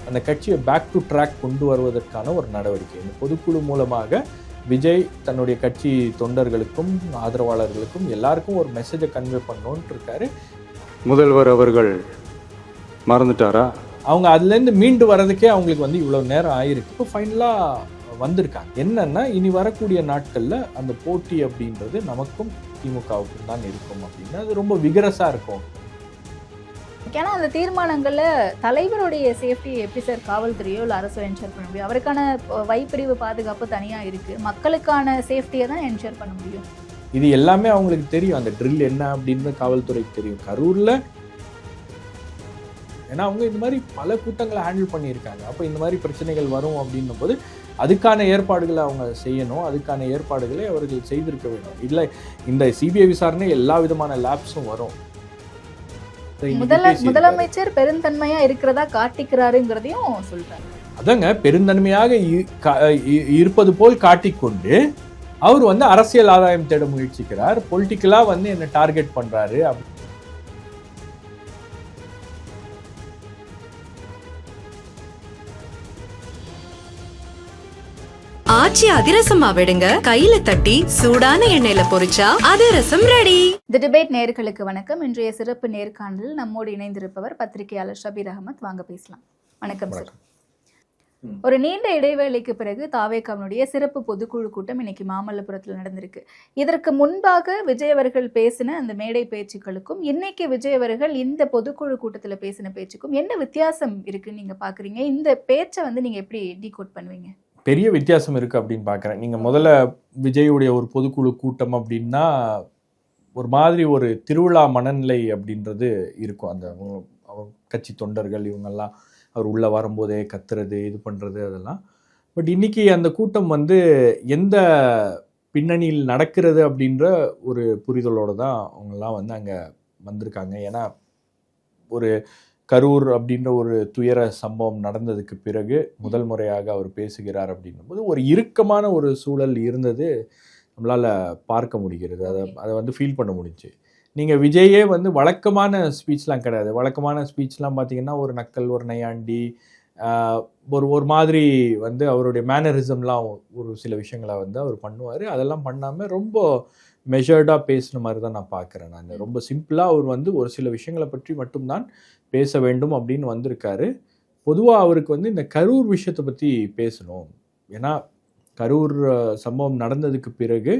அந்த கட்சியை back to track கொண்டு வருவதற்கான ஒரு நடவடிக்கை. இந்த பொதுக்குழு மூலமாக விஜய் தன்னுடைய கட்சி தொண்டர்களுக்கும் ஆதரவாளர்களுக்கும் எல்லாருக்கும் ஒரு மெசேஜை கன்வே பண்ணணும்னு இருக்காரு. முதல்வர் அவர்கள் மறந்துட்டாரா? அவங்க அதுலேருந்து மீண்டு வர்றதுக்கே அவங்களுக்கு வந்து இவ்வளோ நேரம் ஆயிருக்கு. இப்போ ஃபைனலாக வந்திருக்காங்க. என்னன்னா இனி வரக்கூடிய நாட்களில் அந்த போட்டி அப்படின்றது நமக்கும் திமுகவுக்கும் தான் இருக்கும் அப்படின்னு அது ரொம்ப விகரஸாக இருக்கும். ஏன்னா அந்த தீர்மானங்கள்ல தலைவருடைய சேஃப்டி எப்படி சார் காவல்துறையோ இல்லை அரசோ என்ஷூர் பண்ண முடியும்? அவருக்கான வைப்பிரிவு பாதுகாப்பு தனியாக இருக்கு, மக்களுக்கான சேஃப்டியை தான் என்ஷூர் பண்ண முடியும். இது எல்லாமே அவங்களுக்கு தெரியும், அந்த ட்ரில் என்ன அப்படின்னு காவல்துறைக்கு தெரியும். கரூர்ல ஏன்னா அவங்க இந்த மாதிரி பல கூட்டங்களை ஹேண்டில் பண்ணியிருக்காங்க. அப்போ இந்த மாதிரி பிரச்சனைகள் வரும் அப்படின்னும் போது அதுக்கான ஏற்பாடுகளை அவங்க செய்யணும். அதுக்கான ஏற்பாடுகளை அவர்கள் செய்திருக்க வேண்டும். இல்லை இந்த சிபிஐ விசாரணை எல்லா விதமான லேப்ஸும் வரும். முதலமைச்சர் பெருந்தன்மையா இருக்கிறதா காட்டிக்கிறாருங்கிறதையும் சொல்றாங்க. அதாங்க, பெருந்தன்மையாக இருப்பது போல் காட்டிக்கொண்டு அவர் வந்து அரசியல் ஆதாயம் தேட முயற்சிக்கிறார். பொலிட்டிக்கலா வந்து என்ன டார்கெட் பண்றாரு. ஆச்சி அதிரசமா விடுங்க, கையில தட்டி சூடான எண்ணெயில பொரிச்சா அதிரசம் ரெடி. தி டிபேட் நேயர்களுக்கு வணக்கம். இன்றைய சிறப்பு நேர்காணலில் நம்மோடு இணைந்திருப்பவர் பத்திரிகையாளர் ஷபீர் அகமத். வாங்க பேசலாம். வணக்கம் சார். ஒரு நீண்ட இடைவேளைக்கு பிறகு தாவேகாவினுடைய சிறப்பு பொதுக்குழு கூட்டம் இன்னைக்கு மாமல்லபுரத்தில் நடந்திருக்கு. இதற்கு முன்பாக விஜய் அவர்கள் பேசின அந்த மேடை பேச்சுக்களுக்கும் இன்னைக்கு விஜய் அவர்கள் இந்த பொதுக்குழு கூட்டத்தில் பேசின பேச்சுக்கும் என்ன வித்தியாசம் இருக்குன்னு நீங்க பாக்குறீங்க? இந்த பேச்சை வந்து நீங்க எப்படி டீகோட் பண்ணுவீங்க? பெரிய வித்தியாசம் இருக்குது அப்படின்னு பார்க்குறேன். நீங்கள் முதல்ல விஜயுடைய ஒரு பொதுக்குழு கூட்டம் அப்படின்னா ஒரு மாதிரி ஒரு திருவிழா மனநிலை அப்படின்றது இருக்கும். அந்த கட்சி தொண்டர்கள் இவங்கெல்லாம் அவர் உள்ளே வரும்போதே கத்துறது இது பண்ணுறது அதெல்லாம். பட் இன்றைக்கி அந்த கூட்டம் வந்து எந்த பின்னணியில் நடக்கிறது அப்படின்ற ஒரு புரிதலோடு தான் அவங்கெல்லாம் வந்து அங்கே வந்திருக்காங்க. ஏன்னா ஒரு கரூர் அப்படின்ற ஒரு துயர சம்பவம் நடந்ததுக்கு பிறகு முதல் முறையாக அவர் பேசுகிறார் அப்படின்னும் போது ஒரு இறுக்கமான ஒரு சூழல் இருந்தது நம்மளால் பார்க்க முடிகிறது. அதை வந்து ஃபீல் பண்ண முடிஞ்சு. நீங்கள் விஜயே வந்து வழக்கமான ஸ்பீச்லாம் கிடையாது. வழக்கமான ஸ்பீச்லாம் பார்த்தீங்கன்னா ஒரு நக்கல், ஒரு நையாண்டி, ஒரு மாதிரி வந்து அவருடைய மேனரிசம்லாம் ஒரு சில விஷயங்களை வந்து அவர் பண்ணுவார். அதெல்லாம் பண்ணாமல் ரொம்ப மெஷர்டாக பேசுன மாதிரி தான் நான் பார்க்குறேன். நான் ரொம்ப சிம்பிளாக அவர் வந்து ஒரு சில விஷயங்களை பற்றி மட்டும்தான் பேச வேண்டும் அப்படின்னு வந்திருக்காரு. பொதுவாக அவருக்கு வந்து இந்த கரூர் விஷயத்தை பற்றி பேசணும். ஏன்னா கரூர் சம்பவம் நடந்ததுக்கு பிறகு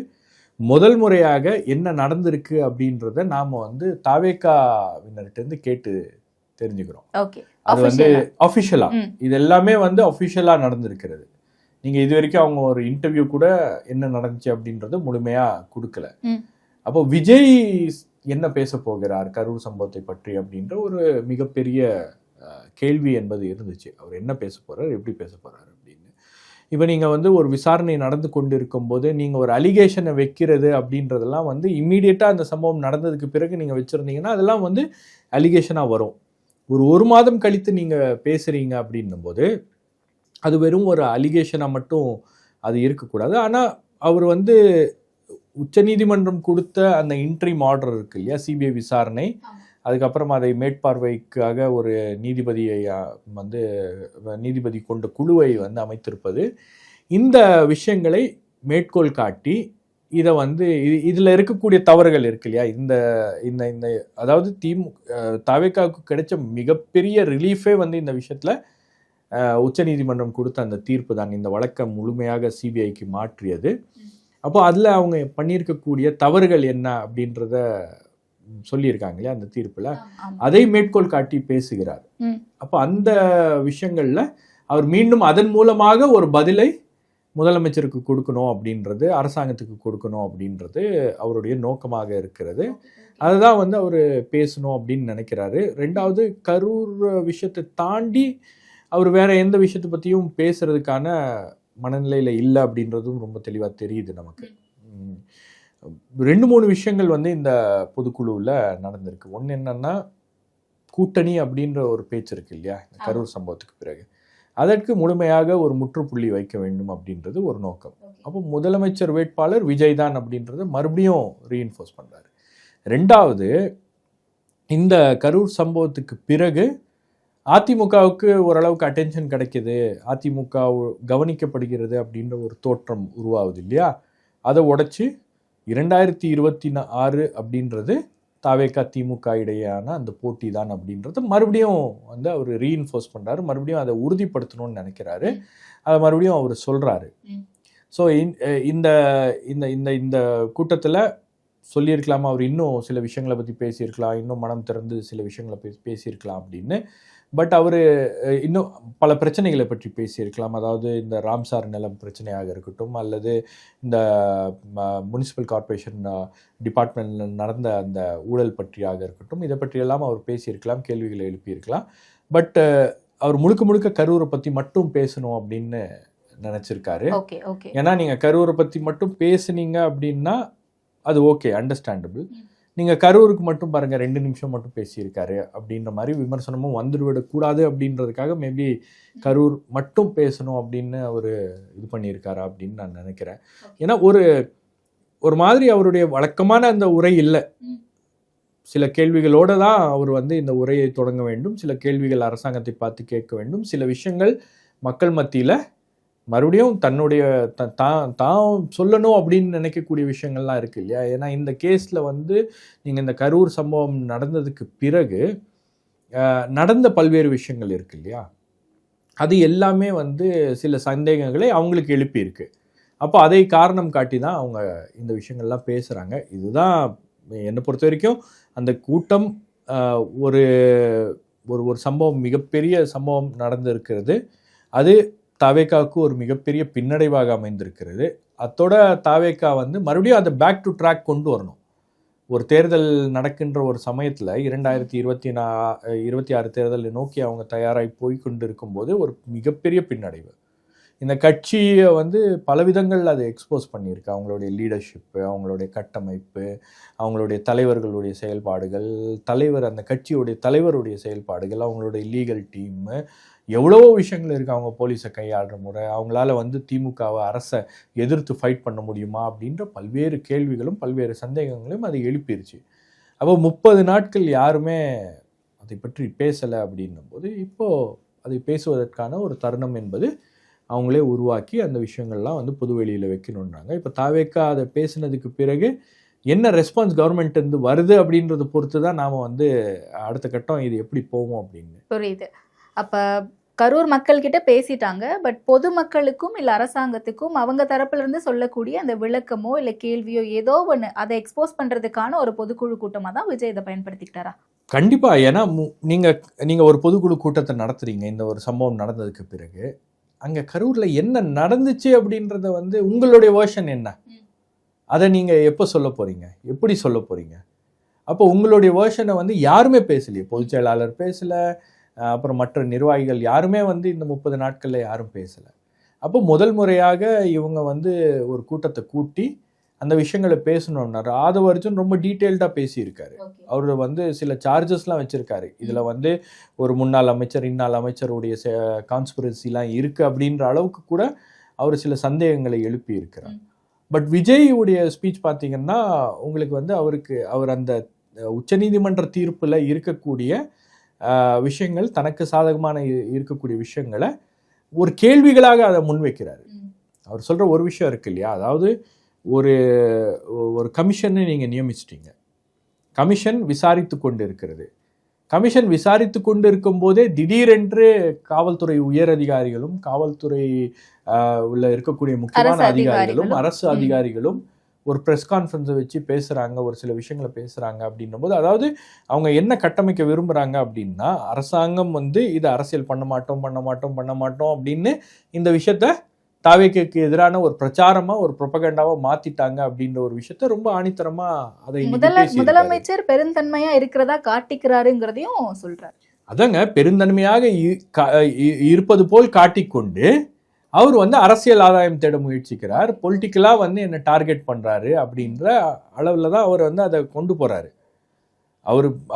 முதல் முறையாக என்ன நடந்திருக்கு அப்படின்றத நாம் வந்து தாவேகாவினர்கிட்டருந்து கேட்டு தெரிஞ்சுக்கிறோம். அது வந்து அஃபிஷியலா இது எல்லாமே வந்து அஃபிஷியலாக நடந்திருக்கிறது. நீங்கள் இது வரைக்கும் அவங்க ஒரு இன்டர்வியூ கூட என்ன நடந்துச்சு அப்படின்றத முழுமையாக கொடுக்கல. அப்போ விஜய் என்ன பேச போகிறார் கரூர் சம்பவத்தை பற்றி அப்படின்ற ஒரு மிகப்பெரிய கேள்வி என்பது இருந்துச்சு. அவர் என்ன பேச போகிறார், எப்படி பேச போகிறார் அப்படின்னு. இப்போ நீங்கள் வந்து ஒரு விசாரணை நடந்து கொண்டு இருக்கும்போது நீங்கள் ஒரு அலிகேஷனை வைக்கிறது அப்படின்றதெல்லாம் வந்து இம்மீடியட்டாக அந்த சம்பவம் நடந்ததுக்கு பிறகு நீங்கள் வச்சுருந்தீங்கன்னா அதெல்லாம் வந்து அலிகேஷனாக வரும். ஒரு மாதம் கழித்து நீங்கள் பேசுகிறீங்க அப்படின்னும் போது அது வெறும் ஒரு அலிகேஷனாக மட்டும் அது இருக்கக்கூடாது. ஆனால் அவர் வந்து உச்சநீதிமன்றம் கொடுத்த அந்த இன்ட்ரீம் ஆர்டர் இருக்கு இல்லையா, சிபிஐ விசாரணை, அதுக்கப்புறம் அதை மேற்பார்வைக்காக ஒரு நீதிபதியை வந்து நீதிபதி கொண்ட குழுவை வந்து அமைத்திருப்பது, இந்த விஷயங்களை மேற்கோள் காட்டி இதை வந்து இதில் இருக்கக்கூடிய தவறுகள் இருக்கு இல்லையா, இந்த இந்த இந்த அதாவது தாவேகாவுக்கு கிடைச்ச மிகப்பெரிய ரிலீஃபே வந்து இந்த விஷயத்தில் உச்சநீதிமன்றம் கொடுத்த அந்த தீர்ப்பு தான் இந்த வழக்கை முழுமையாக சிபிஐக்கு மாற்றியது. அப்போ அதில் அவங்க பண்ணியிருக்கக்கூடிய தவறுகள் என்ன அப்படின்றத சொல்லியிருக்காங்க இல்லையா அந்த தீர்ப்பில், அதை மேற்கோள் காட்டி பேசுகிறார். அப்போ அந்த விஷயங்களில் அவர் மீண்டும் அதன் மூலமாக ஒரு பதிலை முதலமைச்சருக்கு கொடுக்கணும் அப்படின்றது, அரசாங்கத்துக்கு கொடுக்கணும் அப்படின்றது அவருடைய நோக்கமாக இருக்கிறது. அதுதான் வந்து அவர் பேசணும் அப்படின்னு நினைக்கிறாரு. ரெண்டாவது, கரூர் விஷயத்தை தாண்டி அவர் வேற எந்த விஷயத்தை பற்றியும் பேசுறதுக்கான மனநிலையில் இல்லை அப்படின்றதும் ரொம்ப தெளிவாக தெரியுது நமக்கு. 2-3 விஷயங்கள் வந்து இந்த பொதுக்குழுவில் நடந்திருக்கு. ஒன்று என்னன்னா, கூட்டணி அப்படின்ற ஒரு பேச்சு இருக்கு இல்லையா இந்த கரூர் சம்பவத்துக்கு பிறகு, அதற்கு முழுமையாக ஒரு முற்றுப்புள்ளி வைக்க வேண்டும் அப்படின்றது ஒரு நோக்கம். அப்போ முதலமைச்சர் வேட்பாளர் விஜய் தான் அப்படின்றத மறுபடியும் ரீஇன்ஃபோர்ஸ் பண்ணுறாரு. ரெண்டாவது, இந்த கரூர் சம்பவத்துக்கு பிறகு அதிமுகவுக்கு ஓரளவுக்கு அட்டென்ஷன் கிடைக்குது, அதிமுக கவனிக்கப்படுகிறது அப்படின்ற ஒரு தோற்றம் உருவாகுது இல்லையா? அதை உடைச்சு 2026 அப்படின்றது தாவேகா திமுக இடையேயான அந்த போட்டி தான் அப்படின்றத மறுபடியும் வந்து அவர் ரீஇன்ஃபோர்ஸ் பண்றாரு, மறுபடியும் அதை உறுதிப்படுத்தணும்னு நினைக்கிறாரு, அதை மறுபடியும் அவர் சொல்றாரு. ஸோ இந்த இந்த இந்த இந்த கூட்டத்தில் சொல்லியிருக்கலாமா, அவர் இன்னும் சில விஷயங்களை பற்றி பேசியிருக்கலாம், இன்னும் மனம் திறந்து சில விஷயங்களை பேசியிருக்கலாம் அப்படின்னு. பட் அவர் இன்னும் பல பிரச்சனைகளை பற்றி பேசியிருக்கலாம். அதாவது இந்த ராம்சார் நிலம் பிரச்சனையாக இருக்கட்டும், அல்லது இந்த முனிசிபல் கார்ப்பரேஷன் டிபார்ட்மெண்ட்டில் நடந்த அந்த ஊழல் பற்றியாக இருக்கட்டும், இதை பற்றியெல்லாம் அவர் பேசியிருக்கலாம், கேள்விகளை எழுப்பியிருக்கலாம். பட் அவர் முழுக்க முழுக்க கரூரை பற்றி மட்டும் பேசணும் அப்படின்னு நினச்சிருக்காரு. ஏன்னா நீங்கள் கரூரை பற்றி மட்டும் பேசுனீங்க அப்படின்னா அது ஓகே, அண்டர்ஸ்டாண்டபிள். நீங்கள் கரூருக்கு மட்டும் பாருங்கள் 2 நிமிஷம் மட்டும் பேசியிருக்காரு அப்படின்ற மாதிரி விமர்சனமும் வந்துவிடக்கூடாது அப்படின்றதுக்காக மேபி கரூர் மட்டும் பேசணும் அப்படின்னு அவர் இது பண்ணியிருக்காரா அப்படின்னு நான் நினைக்கிறேன். ஏன்னா ஒரு மாதிரி அவருடைய வழக்கமான அந்த உரை இல்லை. சில கேள்விகளோடு தான் அவர் வந்து இந்த உரையை தொடங்க வேண்டும், சில கேள்விகள் அரசாங்கத்தை பார்த்து கேட்க வேண்டும், சில விஷயங்கள் மக்கள் மத்தியில் மறுபடியும் தன்னுடைய தான் சொல்லணும் அப்படின்னு நினைக்கக்கூடிய விஷயங்கள்லாம் இருக்குது இல்லையா? ஏன்னா இந்த கேஸில் வந்து நீங்கள் இந்த கரூர் சம்பவம் நடந்ததுக்கு பிறகு நடந்த பல்வேறு விஷயங்கள் இருக்குது இல்லையா? அது எல்லாமே வந்து சில சந்தேகங்களை அவங்களுக்கு எழுப்பியிருக்கு. அப்போ அதை காரணம் காட்டி தான் அவங்க இந்த விஷயங்கள்லாம் பேசுகிறாங்க. இதுதான் என்னை பொறுத்த வரைக்கும் அந்த கூட்டம் ஒரு ஒரு சம்பவம், மிகப்பெரிய சம்பவம் நடந்திருக்கிறது. அது தாவேகாவுக்கு ஒரு மிகப்பெரிய பின்னடைவாக அமைந்திருக்கிறது. அத்தோட தாவேகா வந்து மறுபடியும் அதை பேக் டு ட்ராக் கொண்டு வரணும். ஒரு தேர்தல் நடக்கின்ற ஒரு சமயத்தில் 2026 தேர்தலை நோக்கி அவங்க தயாராகி போய் கொண்டு இருக்கும்போது ஒரு மிகப்பெரிய பின்னடைவு. இந்த கட்சியை வந்து பலவிதங்கள் அதை எக்ஸ்போஸ் பண்ணியிருக்கு. அவங்களுடைய லீடர்ஷிப்பு, அவங்களுடைய கட்டமைப்பு, அவங்களுடைய தலைவர்களுடைய செயல்பாடுகள், அந்த கட்சியுடைய தலைவருடைய செயல்பாடுகள், அவங்களுடைய லீகல் டீமு, எவ்வளவோ விஷயங்கள் இருக்குது. அவங்க போலீஸை கையாளுற முறை, அவங்களால வந்து திமுகவை அரசை எதிர்த்து ஃபைட் பண்ண முடியுமா அப்படின்ற பல்வேறு கேள்விகளும் பல்வேறு சந்தேகங்களும் அதை எழுப்பிருச்சு. அப்போ 30 நாட்கள் யாருமே அதை பற்றி பேசலை அப்படின்னும் போது இப்போது அதை பேசுவதற்கான ஒரு தருணம் என்பது அவங்களே உருவாக்கி அந்த விஷயங்கள்லாம் வந்து பொதுவெளியில் வைக்கணுன்றாங்க. இப்போ தாவேக்கா அதை பேசினதுக்கு பிறகு என்ன ரெஸ்பான்ஸ் கவர்மெண்ட் இருந்து வருது அப்படின்றத பொறுத்து தான் நாம் வந்து அடுத்த கட்டம் இது எப்படி போவோம் அப்படின்னு. புரியுது. அப்போ கரூர் மக்கள்கிட்ட பேசிட்டாங்க, பட் பொதுமக்களுக்கும் இல்லை அரசாங்கத்துக்கும் அவங்க தரப்புல இருந்து சொல்லக்கூடிய அந்த விளக்கமோ இல்லை கேள்வியோ ஏதோ ஒன்று அதை எக்ஸ்போஸ் பண்ணுறதுக்கான ஒரு பொதுக்குழு கூட்டமாக தான் விஜய் இதை பயன்படுத்திக்கிட்டாரா? கண்டிப்பாக. ஏன்னா நீங்கள் ஒரு பொதுக்குழு கூட்டத்தை நடத்துறீங்க இந்த ஒரு சம்பவம் நடந்ததுக்கு பிறகு. அங்கே கரூரில் என்ன நடந்துச்சு அப்படின்றத வந்து உங்களுடைய வேர்ஷன் என்ன, அதை நீங்கள் எப்போ சொல்ல போகிறீங்க, எப்படி சொல்ல போகிறீங்க? அப்போ உங்களுடைய வேர்ஷனை வந்து யாருமே பேசலையே. பொதுச் செயலாளர் பேசலை, அப்புறம் மற்ற நிர்வாகிகள் யாருமே வந்து இந்த 30 நாட்களில் யாரும் பேசலை. அப்போ முதல் முறையாக இவங்க வந்து ஒரு கூட்டத்தை கூட்டி அந்த விஷயங்களை பேசணும்னாரு. ஆதவ அர்ஜுன் ரொம்ப டீட்டெயில்டாக பேசியிருக்காரு. அவர் வந்து சில சார்ஜஸ்லாம் வச்சுருக்காரு. இதில் வந்து ஒரு முன்னாள் அமைச்சர், இன்னாள் அமைச்சருடைய கான்ஸ்பிரசிலாம் இருக்குது அப்படின்ற அளவுக்கு கூட அவர் சில சந்தேகங்களை எழுப்பி இருக்கிறார். பட் விஜய்யுடைய ஸ்பீச் பார்த்தீங்கன்னா உங்களுக்கு வந்து அவர் அந்த உச்சநீதிமன்ற தீர்ப்பில் இருக்கக்கூடிய விஷயங்கள், தனக்கு சாதகமான இருக்கக்கூடிய விஷயங்களை ஒரு கேள்விகளாக அதை முன்வைக்கிறாரு. அவர் சொல்கிற ஒரு விஷயம் இருக்கு இல்லையா, அதாவது ஒரு கமிஷனை நீங்கள் நியமிச்சிட்டீங்க, கமிஷன் விசாரித்து கொண்டு இருக்கிறது. கமிஷன் விசாரித்து கொண்டு இருக்கும் போதே திடீரென்று காவல்துறை உயர் அதிகாரிகளும் காவல்துறை உள்ள இருக்கக்கூடிய முக்கியமான அதிகாரிகளும் அரசு அதிகாரிகளும் ஒரு ப்ரெஸ் கான்ஃபரன்ஸை வச்சு பேசுகிறாங்க, ஒரு சில விஷயங்களை பேசுகிறாங்க அப்படின்னும் போது, அதாவது அவங்க என்ன கட்டமைக்க விரும்புகிறாங்க அப்படின்னா, அரசாங்கம் வந்து இதை அரசியல் பண்ண மாட்டோம் அப்படின்னு இந்த விஷயத்த தாவேக்கு எதிரான ஒரு பிரச்சாரமா, ஒரு ப்ரொபகண்டாவா மாத்திட்டாங்க அப்படின்ற ஒரு விஷயத்த ரொம்ப ஆணித்தரமா அதை முதலமைச்சர் பெருந்தன்மையா இருக்கிறதா காட்டிக்கிறாருங்கிறதையும் சொல்றாரு. அதாங்க, பெருந்தன்மையாக இருப்பது போல் காட்டிக்கொண்டு அவர் வந்து அரசியல் ஆதாயம் தேட முயற்சிக்கிறார், பொலிட்டிக்கலா வந்து என்ன டார்கெட் பண்றாரு அப்படின்ற அளவுல தான் அவர் வந்து அதை கொண்டு போறாரு.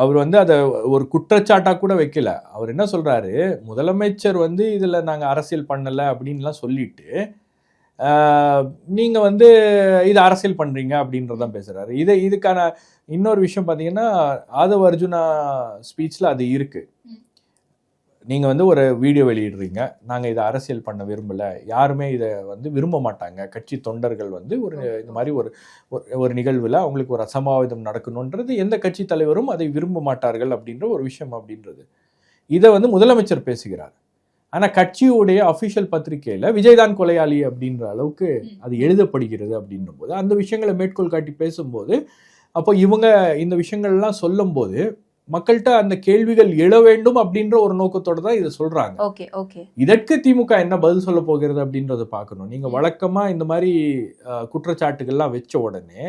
அவர் வந்து அதை ஒரு குற்றச்சாட்டாக கூட வைக்கல. அவர் என்ன சொல்கிறாரு, முதலமைச்சர் வந்து இதில் நாங்கள் அரசியல் பண்ணலை அப்படின்லாம் சொல்லிட்டு நீங்கள் வந்து இதை அரசியல் பண்ணுறீங்க அப்படின்றதான் பேசுகிறாரு. இதுக்கான இன்னொரு விஷயம் பார்த்தீங்கன்னா, ஆதவ அர்ஜுனா ஸ்பீச்சில் அது இருக்குது. நீங்கள் வந்து ஒரு வீடியோ வெளியிடுறீங்க, நாங்கள் இதை அரசியல் பண்ண விரும்பலை, யாருமே இதை வந்து விரும்ப மாட்டாங்க, கட்சி தொண்டர்கள் வந்து இந்த மாதிரி ஒரு நிகழ்வில் அவங்களுக்கு ஒரு அசம்பாவிதம் நடக்கணுன்றது எந்த கட்சி தலைவரும் அதை விரும்ப மாட்டார்கள் அப்படின்ற ஒரு விஷயம் அப்படின்றது. இதை வந்து முதலமைச்சர் பேசுகிறார். ஆனால் கட்சியுடைய அஃபிஷியல் பத்திரிகையில் விஜய்தான் கொலையாளி அப்படின்ற அளவுக்கு அது எழுதப்படுகிறது அப்படின்னும் போது அந்த விஷயங்களை மேற்கோள் காட்டி பேசும்போது அப்போ இவங்க இந்த விஷயங்கள்லாம் சொல்லும்போது மக்கள்கிட்ட அந்த கேள்விகள் எழ வேண்டும் அப்படின்ற ஒரு நோக்கத்தோடு தான் இதை சொல்றாங்க. இதற்கு திமுக என்ன பதில் சொல்ல போகிறது அப்படின்றத பார்க்கணும். நீங்க வழக்கமா இந்த மாதிரி குற்றச்சாட்டுகள்லாம் வச்ச உடனே